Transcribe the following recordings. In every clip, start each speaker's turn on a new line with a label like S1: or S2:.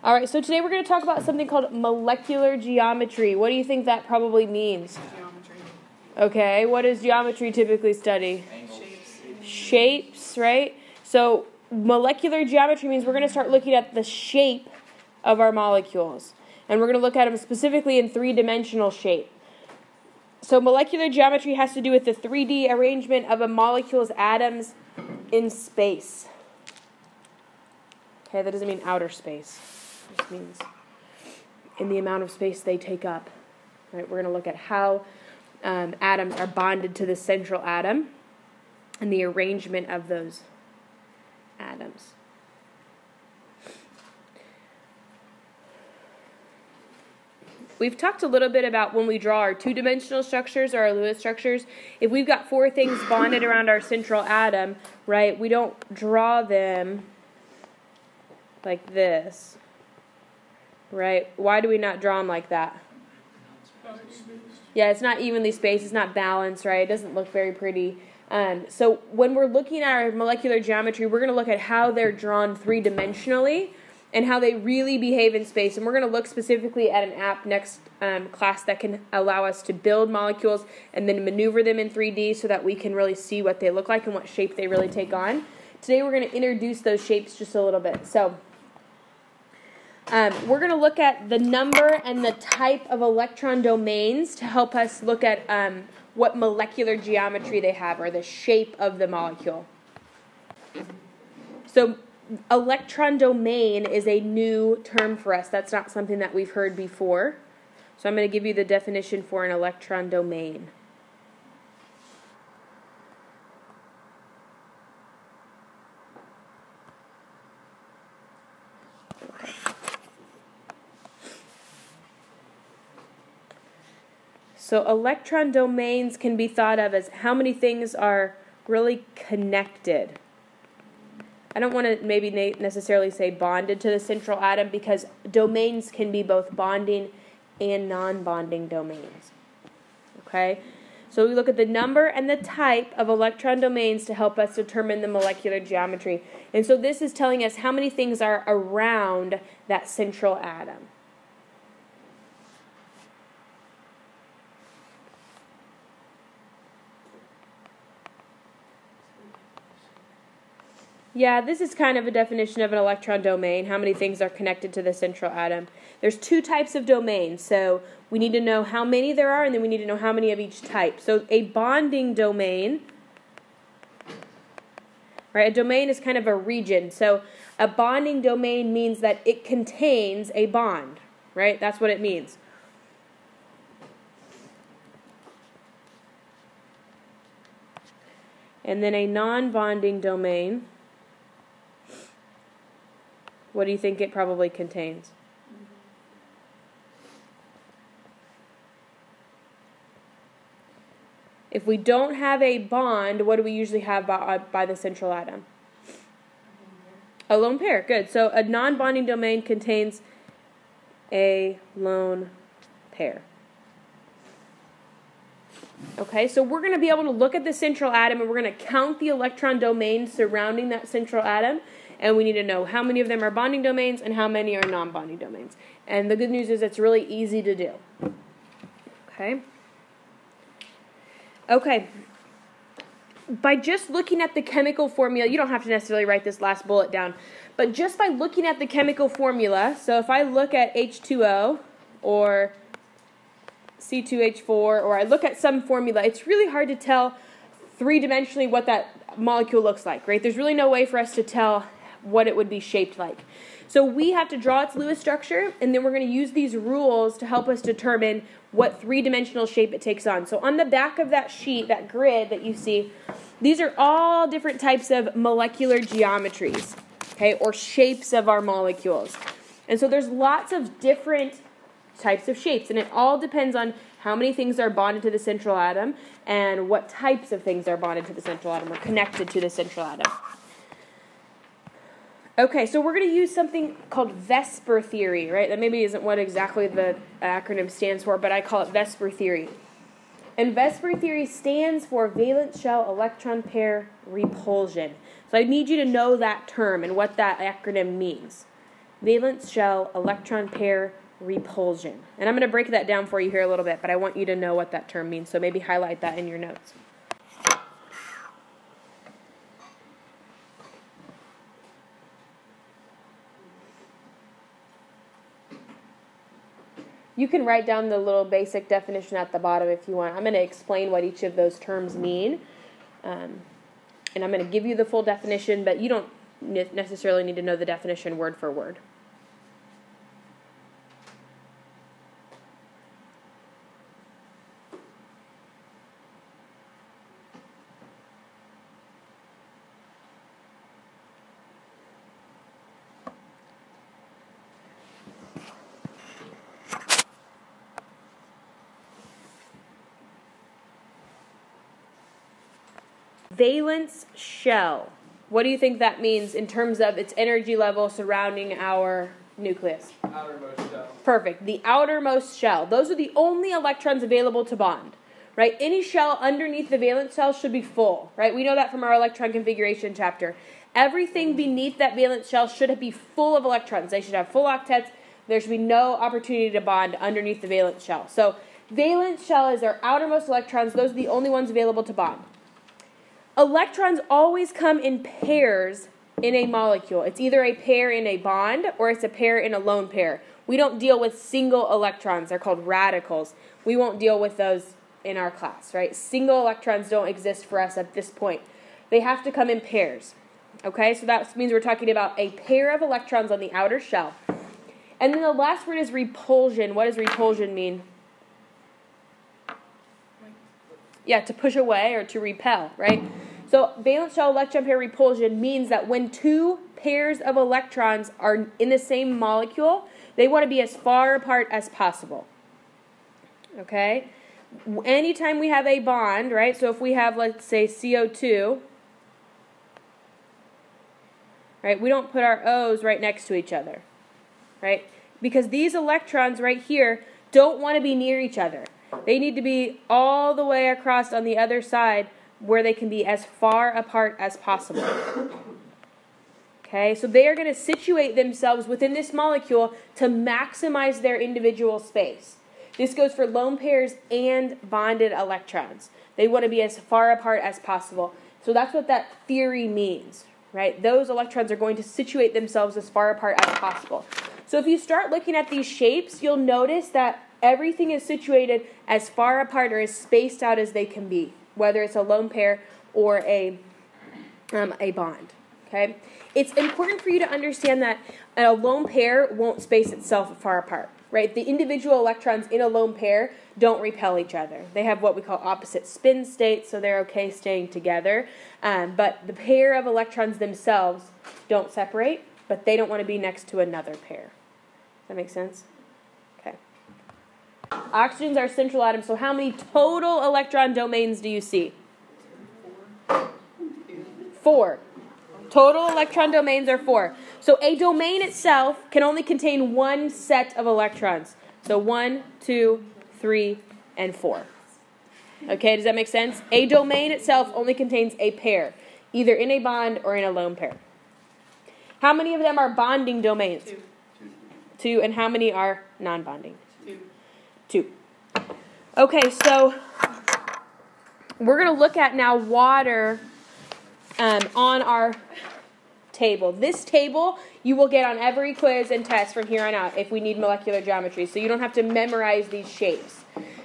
S1: All right, so today we're going to talk about something called molecular geometry. What do you think that probably means?
S2: Geometry.
S1: Okay, what does geometry typically study? Shapes, right? So molecular geometry means we're going to start looking at the shape of our molecules. And we're going to look at them specifically in three-dimensional shape. So molecular geometry has to do with the 3D arrangement of a molecule's atoms in space. Okay, that doesn't mean outer space. It just means in the amount of space they take up. Right? We're going to look at how atoms are bonded to the central atom and the arrangement of those atoms. We've talked a little bit about when we draw our two-dimensional structures or our Lewis structures. If we've got four things bonded around our central atom, right, we don't draw them like this, right? Why do we not draw them like that? Yeah, it's not evenly spaced. It's not balanced, right? It doesn't look very pretty. So when we're looking at our molecular geometry, we're going to look at how they're drawn three-dimensionally and how they really behave in space. And we're going to look specifically at an app next class that can allow us to build molecules and then maneuver them in 3D so that we can really see what they look like and what shape they really take on. Today we're going to introduce those shapes just a little bit. So we're going to look at the number and the type of electron domains to help us look at what molecular geometry they have, or the shape of the molecule. So electron domain is a new term for us. That's not something that we've heard before. So I'm going to give you the definition for an electron domain. Okay. So electron domains can be thought of as how many things are really connected. I don't want to maybe necessarily say bonded to the central atom, because domains can be both bonding and non-bonding domains. Okay? So we look at the number and the type of electron domains to help us determine the molecular geometry. And so this is telling us how many things are around that central atom. Yeah, this is kind of a definition of an electron domain, how many things are connected to the central atom. There's two types of domains, so we need to know how many there are, and then we need to know how many of each type. So a bonding domain, right, a domain is kind of a region. So a bonding domain means that it contains a bond, right? That's what it means. And then a non-bonding domain, what do you think it probably contains? If we don't have a bond, what do we usually have by the central atom? A lone pair. Good. So a non-bonding domain contains a lone pair. Okay, so we're going to be able to look at the central atom and we're going to count the electron domains surrounding that central atom. And we need to know how many of them are bonding domains and how many are non-bonding domains. And the good news is it's really easy to do. Okay. By just looking at the chemical formula, you don't have to necessarily write this last bullet down, but just by looking at the chemical formula, so if I look at H2O or C2H4, or I look at some formula, it's really hard to tell three-dimensionally what that molecule looks like, right? There's really no way for us to tell what it would be shaped like. So we have to draw its Lewis structure, and then we're going to use these rules to help us determine what three-dimensional shape it takes on. So on the back of that sheet, that grid that you see, these are all different types of molecular geometries, okay, or shapes of our molecules. And so there's lots of different types of shapes, and it all depends on how many things are bonded to the central atom and what types of things are bonded to the central atom or connected to the central atom. Okay, so we're going to use something called VSEPR theory, right? That maybe isn't what exactly the acronym stands for, but I call it VSEPR theory. And VSEPR theory stands for Valence-Shell Electron-pair Repulsion. So I need you to know that term and what that acronym means. Valence-Shell electron-pair repulsion. And I'm going to break that down for you here a little bit, but I want you to know what that term means, so maybe highlight that in your notes. You can write down the little basic definition at the bottom if you want. I'm going to explain what each of those terms mean. And I'm going to give you the full definition, but you don't necessarily need to know the definition word for word. Valence-Shell. What do you think that means in terms of its energy level surrounding our nucleus?
S2: Outermost shell.
S1: Perfect. The outermost shell. Those are the only electrons available to bond, right? Any shell underneath the valence shell should be full, right? We know that from our electron configuration chapter. Everything beneath that valence shell should be full of electrons. They should have full octets. There should be no opportunity to bond underneath the valence shell. So valence shell is our outermost electrons. Those are the only ones available to bond. Electrons always come in pairs in a molecule. It's either a pair in a bond or it's a pair in a lone pair. We don't deal with single electrons. They're called radicals. We won't deal with those in our class, right? Single electrons don't exist for us at this point. They have to come in pairs. Okay, so that means we're talking about a pair of electrons on the outer shell. And then the last word is repulsion. What does repulsion mean? Yeah, to push away or to repel, right? So valence shell electron-pair repulsion means that when two pairs of electrons are in the same molecule, they want to be as far apart as possible. Okay? Anytime we have a bond, right? So if we have, let's say, CO2, right? We don't put our O's right next to each other, right? Because these electrons right here don't want to be near each other. They need to be all the way across on the other side where they can be as far apart as possible. Okay, so they are going to situate themselves within this molecule to maximize their individual space. This goes for lone pairs and bonded electrons. They want to be as far apart as possible. So that's what that theory means, right? Those electrons are going to situate themselves as far apart as possible. So if you start looking at these shapes, you'll notice that everything is situated as far apart or as spaced out as they can be, whether it's a lone pair or a bond. Okay? It's important for you to understand that a lone pair won't space itself far apart, right? The individual electrons in a lone pair don't repel each other. They have what we call opposite spin states, so they're okay staying together. But the pair of electrons themselves don't separate, but they don't want to be next to another pair. Does that make sense? Okay. Oxygen's our central atom, so how many total electron domains do you see? 4. Total electron domains are 4. So a domain itself can only contain one set of electrons. So 1, 2, 3, and 4. Okay, does that make sense? A domain itself only contains a pair, either in a bond or in a lone pair. How many of them are bonding domains? 2. And how many are non-bonding? 2. Okay, so we're going to look at now water on our table. This table you will get on every quiz and test from here on out if we need molecular geometry, so you don't have to memorize these shapes.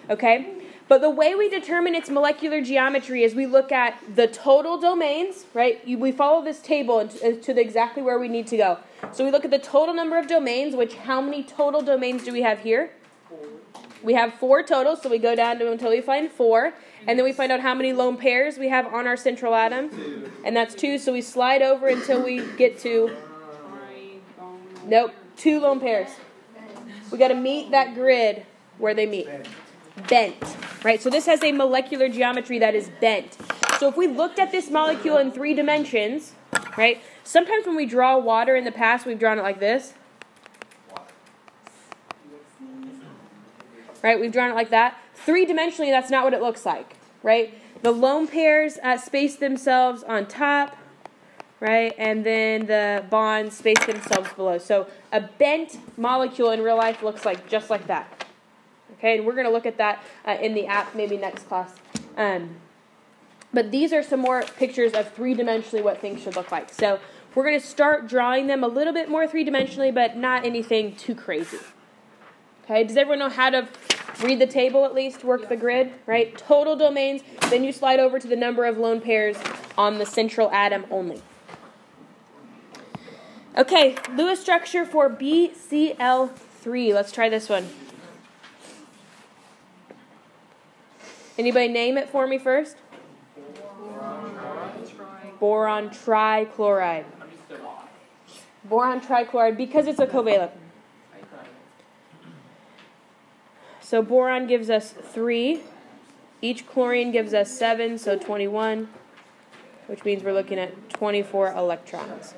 S1: Okay? But the way we determine its molecular geometry is we look at the total domains, right? We follow this table to exactly where we need to go. So we look at the total number of domains, which how many total domains do we have here?
S2: 4.
S1: We have 4 total, so we go down to until we find 4. And then we find out how many lone pairs we have on our central atom.
S2: 2.
S1: And that's 2, so we slide over until we get to... Nope, 2 lone pairs. We got to meet that grid where they meet. Bent. Right, so this has a molecular geometry that is bent. So if we looked at this molecule in 3 dimensions, right, sometimes when we draw water in the past, we've drawn it like this. Right, we've drawn it like that. 3-dimensionally, that's not what it looks like, right? The lone pairs space themselves on top, right? And then the bonds space themselves below. So a bent molecule in real life looks like just like that. Okay, and we're going to look at that in the app maybe next class. But these are some more pictures of three-dimensionally what things should look like. So we're going to start drawing them a little bit more three-dimensionally, but not anything too crazy. Okay, does everyone know how to read the table at least, work the grid, right? Total domains, then you slide over to the number of lone pairs on the central atom only. Okay, Lewis structure for BCl3. Let's try this one. Anybody name it for me first? Boron trichloride. Boron trichloride because it's a covalent. So boron gives us 3. Each chlorine gives us 7, so 21, which means we're looking at 24 electrons.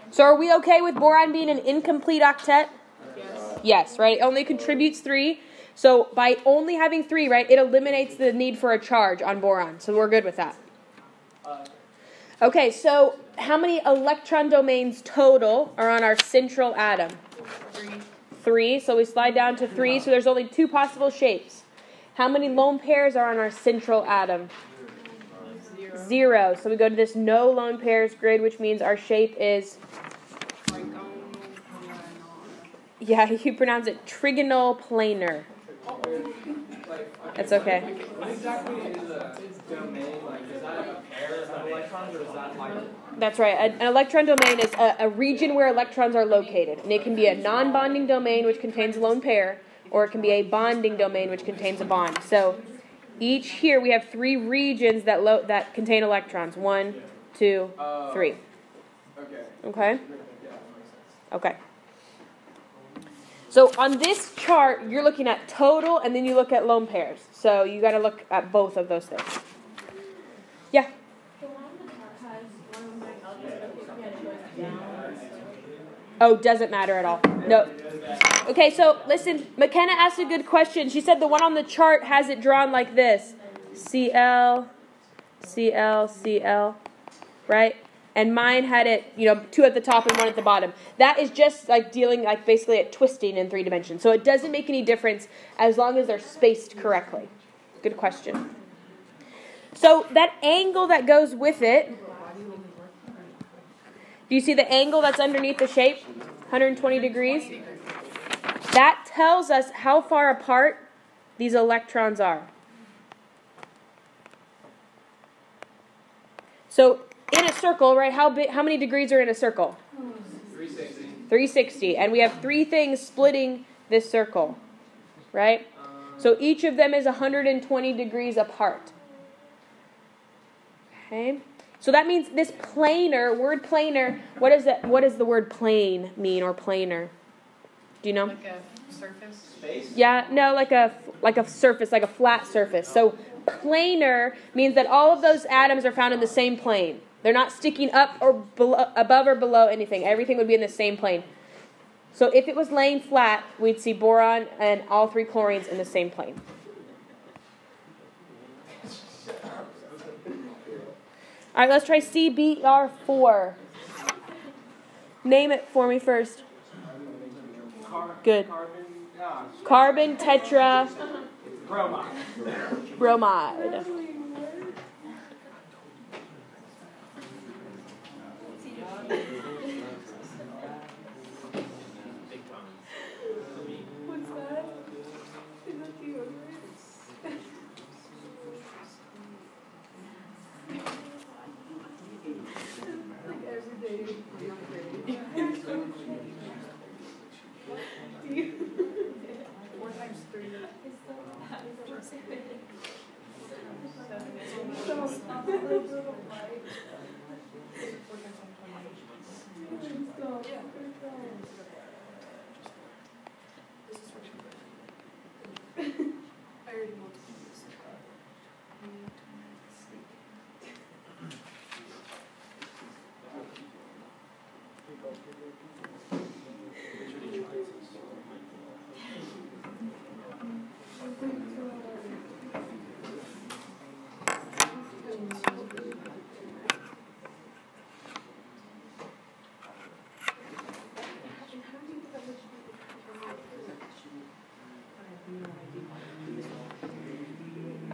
S1: So are we okay with boron being an incomplete octet? Yes, right? It only contributes 3. So by only having 3, right, it eliminates the need for a charge on boron. So we're good with that. Okay, so how many electron domains total are on our central atom? 3. So we slide down to 3. So there's only 2 possible shapes. How many lone pairs are on our central atom? 0. So we go to this no lone pairs grid, which means our shape is... Yeah, you pronounce it trigonal planar. That's okay.
S2: What exactly is a domain? Like, is that a pair of electrons, or is that like...
S1: That's right. An electron domain is a region where electrons are located. And it can be a non-bonding domain, which contains a lone pair, or it can be a bonding domain, which contains a bond. So each here, we have 3 regions that contain electrons. 1, 2, 3. Okay? Okay. So on this chart, you're looking at total, and then you look at lone pairs. So you got to look at both of those things. Yeah? Oh, doesn't matter at all. No. Okay, so listen, McKenna asked a good question. She said the one on the chart has it drawn like this. Cl, Cl, Cl, right? And mine had it, 2 at the top and 1 at the bottom. That is just like dealing like basically at twisting in 3 dimensions. So it doesn't make any difference as long as they're spaced correctly. Good question. So that angle that goes with it, do you see the angle that's underneath the shape? 120 degrees. That tells us how far apart these electrons are. So in a circle, right, how many degrees are in a circle?
S2: 360.
S1: 360. And we have 3 things splitting this circle, right? So each of them is 120 degrees apart. Okay? So that means this word planar, what does the word plane mean, or planar? Do you know?
S3: Like a surface?
S2: Space?
S1: Yeah, no, like a surface, like a flat surface. So planar means that all of those atoms are found in the same plane. They're not sticking up or below, above or below anything. Everything would be in the same plane. So if it was laying flat, we'd see boron and all 3 chlorines in the same plane. All right, let's try CBr4. Name it for me first. Good. Carbon tetra bromide.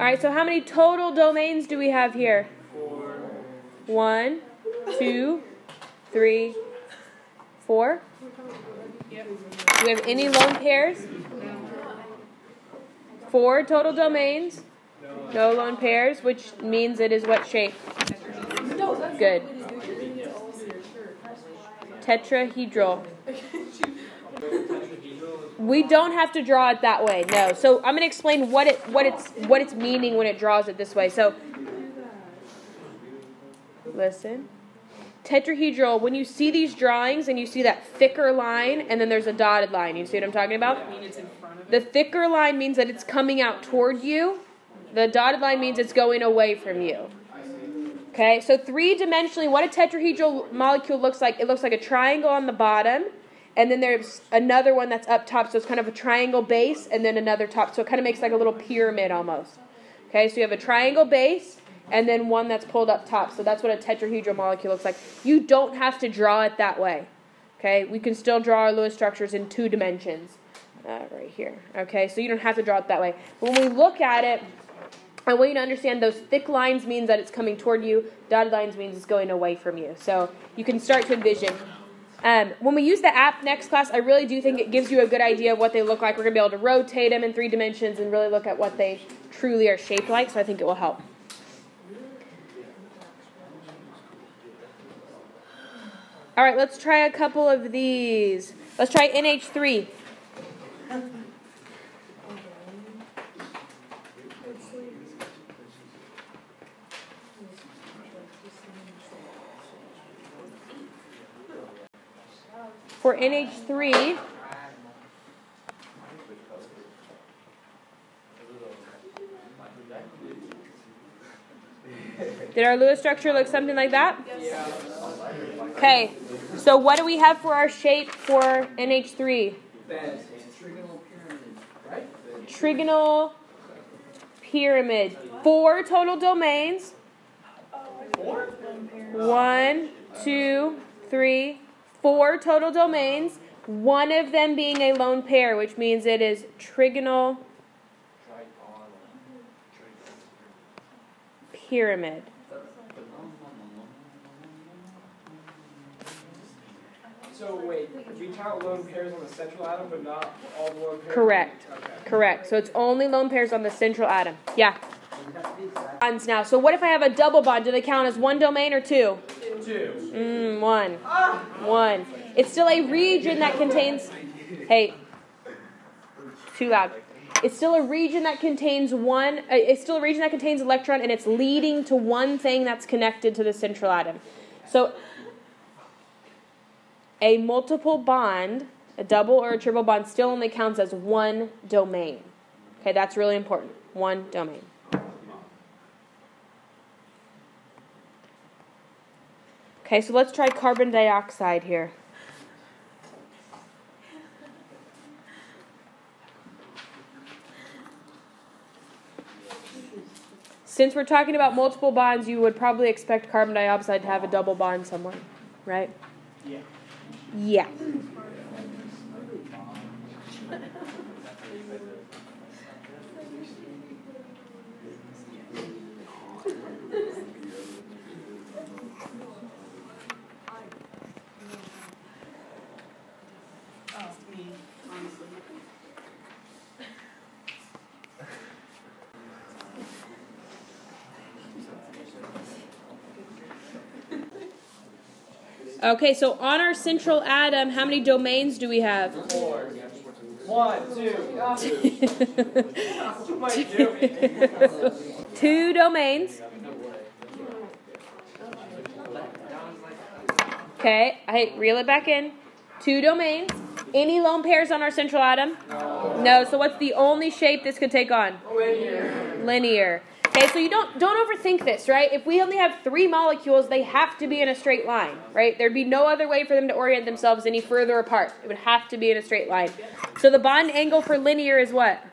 S1: right, so how many total domains do we have here? 1, 2, 3, 4. Do we have any lone pairs? 4 total domains. No lone pairs, which means it is what shape? Good. Tetrahedral. We don't have to draw it that way, no. So I'm going to explain what it's meaning when it draws it this way. So, listen. Tetrahedral, when you see these drawings and you see that thicker line and then there's a dotted line, you see what I'm talking about? The thicker line means that it's coming out toward you. The dotted line means it's going away from you. Okay, so three-dimensionally, what a tetrahedral molecule looks like, it looks like a triangle on the bottom, and then there's another one that's up top, so it's kind of a triangle base, and then another top, so it kind of makes like a little pyramid almost. Okay, so you have a triangle base, and then one that's pulled up top, so that's what a tetrahedral molecule looks like. You don't have to draw it that way. Okay, we can still draw our Lewis structures in 2 dimensions. Right here. Okay, so you don't have to draw it that way. But when we look at it, I want you to understand those thick lines means that it's coming toward you. Dotted lines means it's going away from you. So you can start to envision. When we use the app next class, I really do think it gives you a good idea of what they look like. We're going to be able to rotate them in 3 dimensions and really look at what they truly are shaped like. So I think it will help. All right, let's try a couple of these. Let's try NH3. For NH3, did our Lewis structure look something like that? Okay, so what do we have for our shape for NH3? Trigonal pyramid. 4 total domains. 1, 2, 3, 4 total domains, one of them being a lone pair, which means it is trigonal pyramid.
S2: So wait, we count lone pairs on the central atom, but not all the lone pairs?
S1: Correct.
S2: Okay.
S1: Correct. So it's only lone pairs on the central atom. Yeah. Bonds now. So what if I have a double bond? Do they count as 1 domain or 2?
S2: 2.
S1: 1. 1. It's still a region that contains... Hey. Too loud. It's still a region that contains one... it's still a region that contains electron, and it's leading to one thing that's connected to the central atom. So a multiple bond, a double or a triple bond, still only counts as 1 domain. Okay, that's really important. 1 domain. Okay, so let's try carbon dioxide here. Since we're talking about multiple bonds, you would probably expect carbon dioxide to have a double bond somewhere, right?
S2: Yeah.
S1: Yeah. Okay, so on our central atom, how many domains do we have?
S2: 4. 1, 2. What am I doing?
S1: 2 domains. Okay, reel it back in. 2 domains. Any lone pairs on our central atom? No. So what's the only shape this could take on? Linear. Okay, so you don't overthink this, right? If we only have 3 molecules, they have to be in a straight line, right? There'd be no other way for them to orient themselves any further apart. It would have to be in a straight line. So the bond angle for linear is what?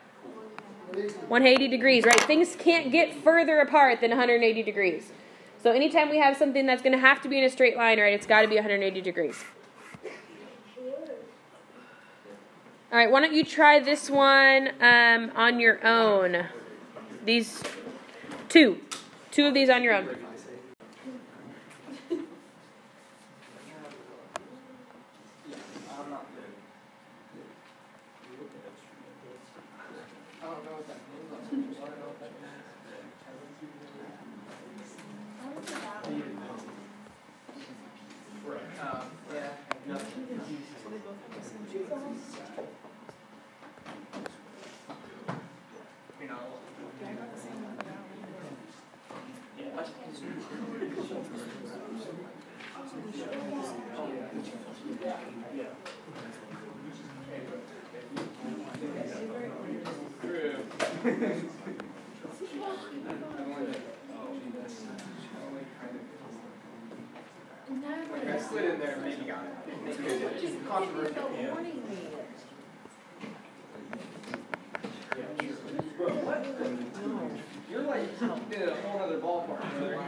S1: 180 degrees, right? Things can't get further apart than 180 degrees. So anytime we have something that's going to have to be in a straight line, right, it's got to be 180 degrees. All right, why don't you try this one on your own? These two of these on your own.
S2: I slid in there and maybe got it. It's controversial. Bro, what? You're like in a whole other ballpark, brother.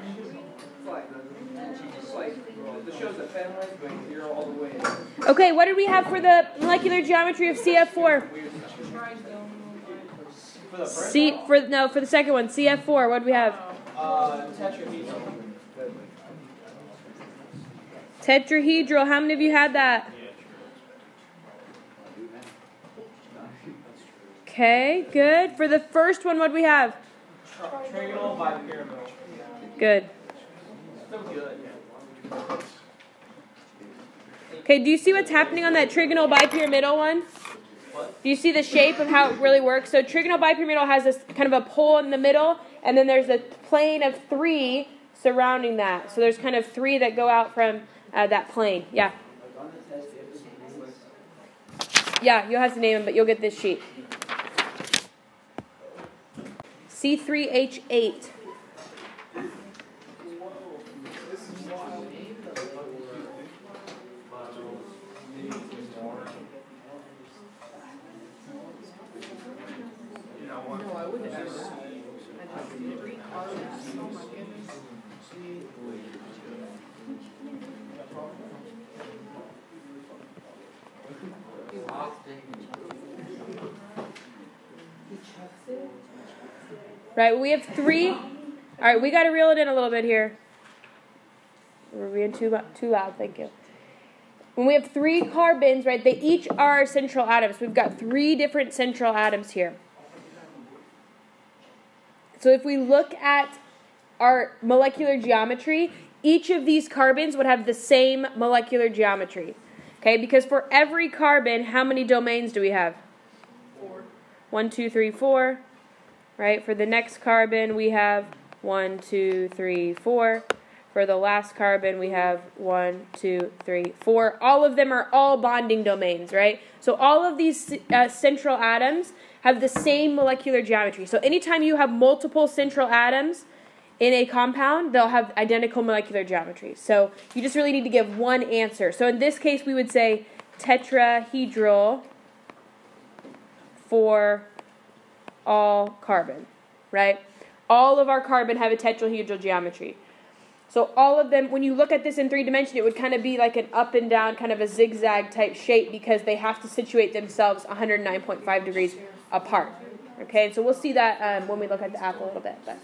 S2: It's like the shows at Fenway, but you're all the way.
S1: Okay, what did we have for the molecular geometry of CF4?
S2: For the first
S1: For the second one, CF4, what did we have?
S2: tetrahedral.
S1: Tetrahedral, how many of you had that? Okay, good. For the first one, what do we have?
S2: Trigonal bipyramidal.
S1: Good.
S2: Still good.
S1: Okay, do you see what's happening on that trigonal bipyramidal one? Do you see the shape of how it really works? So trigonal bipyramidal has this kind of a pole in the middle, and then there's a plane of 3 surrounding that. So there's kind of 3 that go out from that plane. Yeah. Yeah, you'll have to name them, but you'll get this sheet. C3H8. Right, we have 3. All right, we got to reel it in a little bit here. We're being too loud, thank you. When we have 3 carbons, right, they each are central atoms. We've got 3 different central atoms here. So if we look at our molecular geometry, each of these carbons would have the same molecular geometry. Okay, because for every carbon, how many domains do we have?
S2: 4.
S1: 1, 2, 3, 4. Right, for the next carbon, we have 1, 2, 3, 4. For the last carbon, we have 1, 2, 3, 4. All of them are all bonding domains, right? So all of these central atoms have the same molecular geometry. So anytime you have multiple central atoms in a compound, they'll have identical molecular geometry. So you just really need to give one answer. So in this case, we would say tetrahedral for all carbon, right? All of our carbon have a tetrahedral geometry. So all of them, when you look at this in 3 dimensions, it would kind of be like an up and down, kind of a zigzag type shape because they have to situate themselves 109.5 degrees apart. Okay, so we'll see that when we look at the app a little bit. But